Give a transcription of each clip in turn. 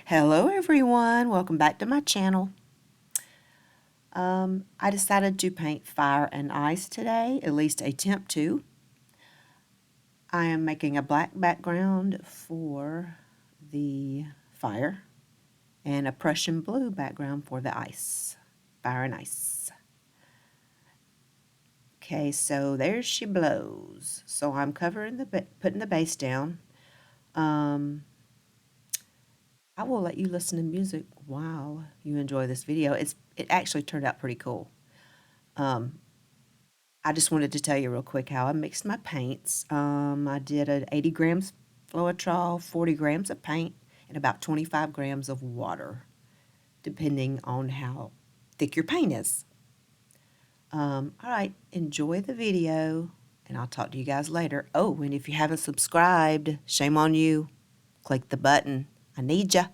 Hello everyone, welcome back to my channel. I decided to paint fire and ice today, at least attempt to. I am making a black background for the fire and a Prussian blue background for the ice, fire and ice. Okay, so there she blows. So I'm covering putting the base down. I will let you listen to music while you enjoy this video. It actually turned out pretty cool. I just wanted to tell you real quick how I mixed my paints. I did an 80 grams floetrol, 40 grams of paint, and about 25 grams of water, depending on how thick your paint is. All right, enjoy the video, and I'll talk to you guys later. Oh, and if you haven't subscribed, shame on you. Click the button. I need ya.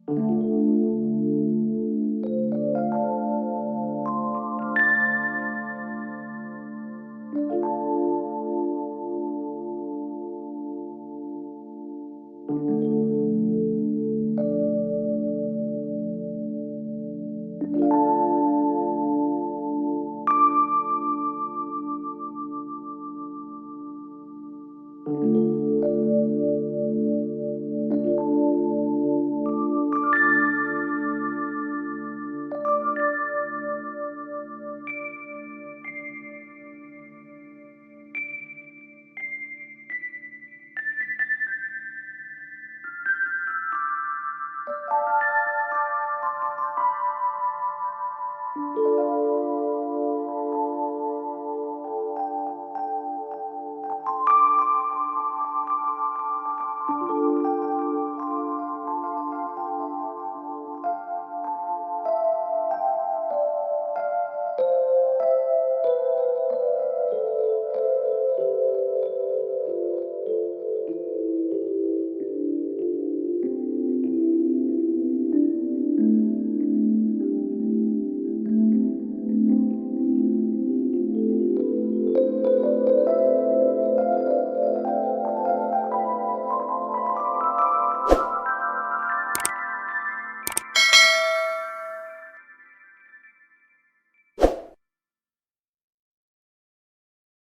you.